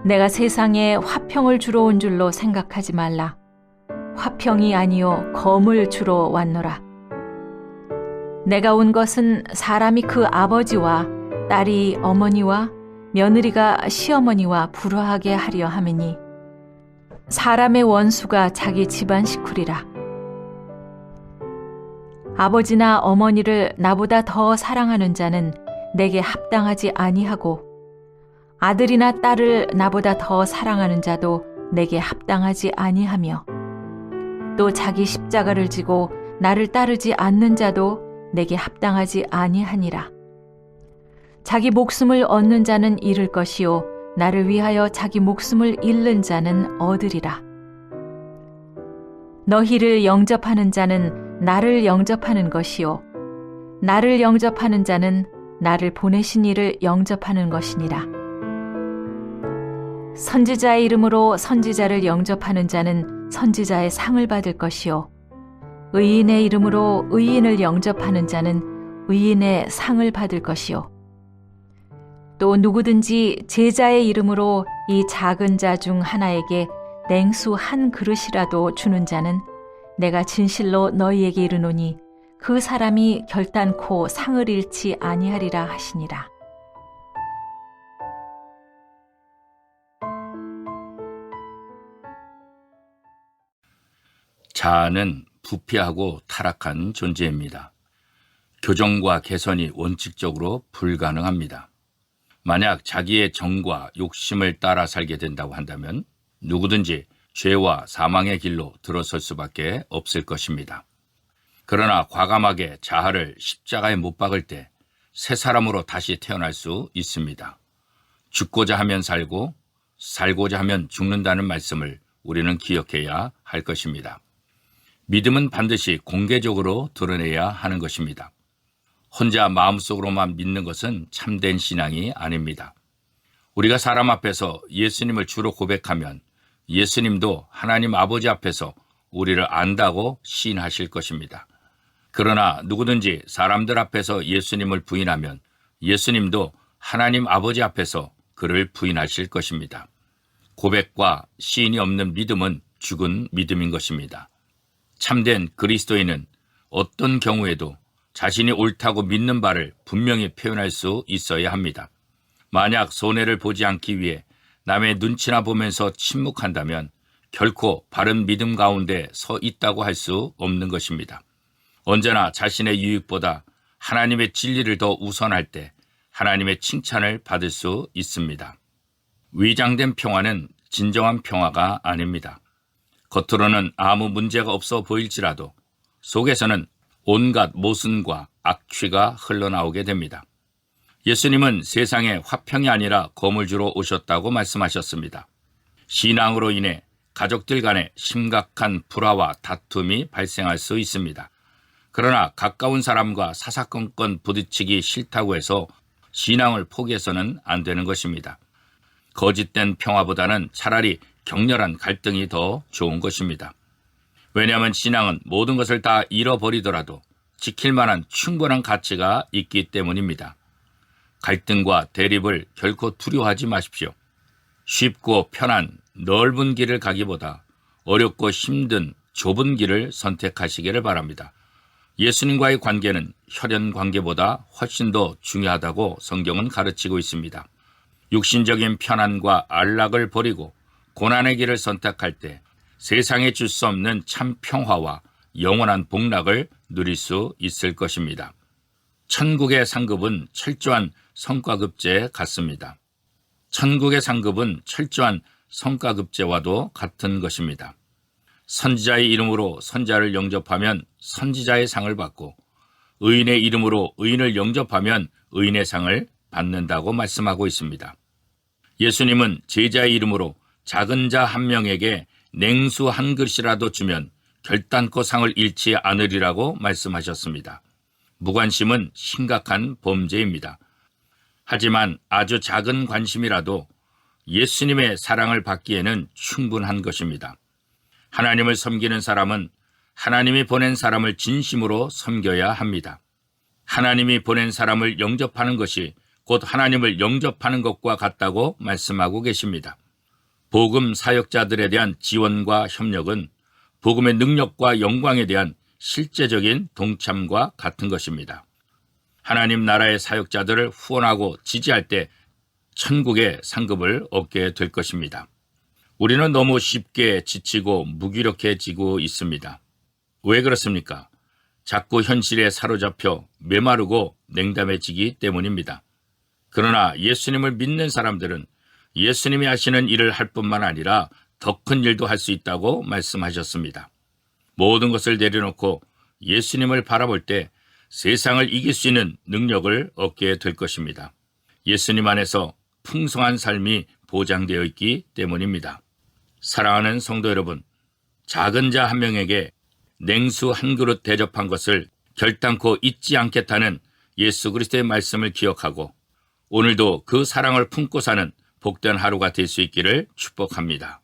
내가 세상에 화평을 주러 온 줄로 생각하지 말라. 화평이 아니요 검을 주러 왔노라. 내가 온 것은 사람이 그 아버지와 딸이 어머니와 며느리가 시어머니와 불화하게 하려 함이니 사람의 원수가 자기 집안 식구리라. 아버지나 어머니를 나보다 더 사랑하는 자는 내게 합당하지 아니하고 아들이나 딸을 나보다 더 사랑하는 자도 내게 합당하지 아니하며 또 자기 십자가를 지고 나를 따르지 않는 자도 내게 합당하지 아니하니라. 자기 목숨을 얻는 자는 잃을 것이요 나를 위하여 자기 목숨을 잃는 자는 얻으리라. 너희를 영접하는 자는 나를 영접하는 것이요 나를 영접하는 자는 나를 보내신 이를 영접하는 것이니라. 선지자의 이름으로 선지자를 영접하는 자는 선지자의 상을 받을 것이요 의인의 이름으로 의인을 영접하는 자는 의인의 상을 받을 것이요 또 누구든지 제자의 이름으로 이 작은 자 중 하나에게 냉수 한 그릇이라도 주는 자는 내가 진실로 너희에게 이르노니 그 사람이 결단코 상을 잃지 아니하리라 하시니라. 자아는 부패하고 타락한 존재입니다. 교정과 개선이 원칙적으로 불가능합니다. 만약 자기의 정과 욕심을 따라 살게 된다고 한다면 누구든지 죄와 사망의 길로 들어설 수밖에 없을 것입니다. 그러나 과감하게 자아를 십자가에 못 박을 때 새 사람으로 다시 태어날 수 있습니다. 죽고자 하면 살고 살고자 하면 죽는다는 말씀을 우리는 기억해야 할 것입니다. 믿음은 반드시 공개적으로 드러내야 하는 것입니다. 혼자 마음속으로만 믿는 것은 참된 신앙이 아닙니다. 우리가 사람 앞에서 예수님을 주로 고백하면 예수님도 하나님 아버지 앞에서 우리를 안다고 시인하실 것입니다. 그러나 누구든지 사람들 앞에서 예수님을 부인하면 예수님도 하나님 아버지 앞에서 그를 부인하실 것입니다. 고백과 시인이 없는 믿음은 죽은 믿음인 것입니다. 참된 그리스도인은 어떤 경우에도 자신이 옳다고 믿는 바를 분명히 표현할 수 있어야 합니다. 만약 손해를 보지 않기 위해 남의 눈치나 보면서 침묵한다면 결코 바른 믿음 가운데 서 있다고 할 수 없는 것입니다. 언제나 자신의 유익보다 하나님의 진리를 더 우선할 때 하나님의 칭찬을 받을 수 있습니다. 위장된 평화는 진정한 평화가 아닙니다. 겉으로는 아무 문제가 없어 보일지라도 속에서는 온갖 모순과 악취가 흘러나오게 됩니다. 예수님은 세상에 화평이 아니라 검을 주러 오셨다고 말씀하셨습니다. 신앙으로 인해 가족들 간에 심각한 불화와 다툼이 발생할 수 있습니다. 그러나 가까운 사람과 사사건건 부딪히기 싫다고 해서 신앙을 포기해서는 안 되는 것입니다. 거짓된 평화보다는 차라리 격렬한 갈등이 더 좋은 것입니다. 왜냐하면 신앙은 모든 것을 다 잃어버리더라도 지킬 만한 충분한 가치가 있기 때문입니다. 갈등과 대립을 결코 두려워하지 마십시오. 쉽고 편한 넓은 길을 가기보다 어렵고 힘든 좁은 길을 선택하시기를 바랍니다. 예수님과의 관계는 혈연 관계보다 훨씬 더 중요하다고 성경은 가르치고 있습니다. 육신적인 편안과 안락을 버리고 고난의 길을 선택할 때 세상에 줄 수 없는 참 평화와 영원한 복락을 누릴 수 있을 것입니다. 천국의 상급은 철저한 성과급제 같습니다. 천국의 상급은 철저한 성과급제와도 같은 것입니다. 선지자의 이름으로 선지자를 영접하면 선지자의 상을 받고 의인의 이름으로 의인을 영접하면 의인의 상을 받는다고 말씀하고 있습니다. 예수님은 제자의 이름으로 작은 자 한 명에게 냉수 한 그릇이라도 주면 결단코 상을 잃지 않으리라고 말씀하셨습니다. 무관심은 심각한 범죄입니다. 하지만 아주 작은 관심이라도 예수님의 사랑을 받기에는 충분한 것입니다. 하나님을 섬기는 사람은 하나님이 보낸 사람을 진심으로 섬겨야 합니다. 하나님이 보낸 사람을 영접하는 것이 곧 하나님을 영접하는 것과 같다고 말씀하고 계십니다. 복음 사역자들에 대한 지원과 협력은 복음의 능력과 영광에 대한 실제적인 동참과 같은 것입니다. 하나님 나라의 사역자들을 후원하고 지지할 때 천국의 상급을 얻게 될 것입니다. 우리는 너무 쉽게 지치고 무기력해지고 있습니다. 왜 그렇습니까? 자꾸 현실에 사로잡혀 메마르고 냉담해지기 때문입니다. 그러나 예수님을 믿는 사람들은 예수님이 하시는 일을 할 뿐만 아니라 더 큰 일도 할 수 있다고 말씀하셨습니다. 모든 것을 내려놓고 예수님을 바라볼 때 세상을 이길 수 있는 능력을 얻게 될 것입니다. 예수님 안에서 풍성한 삶이 보장되어 있기 때문입니다. 사랑하는 성도 여러분, 작은 자 한 명에게 냉수 한 그릇 대접한 것을 결단코 잊지 않겠다는 예수 그리스도의 말씀을 기억하고 오늘도 그 사랑을 품고 사는 복된 하루가 될 수 있기를 축복합니다.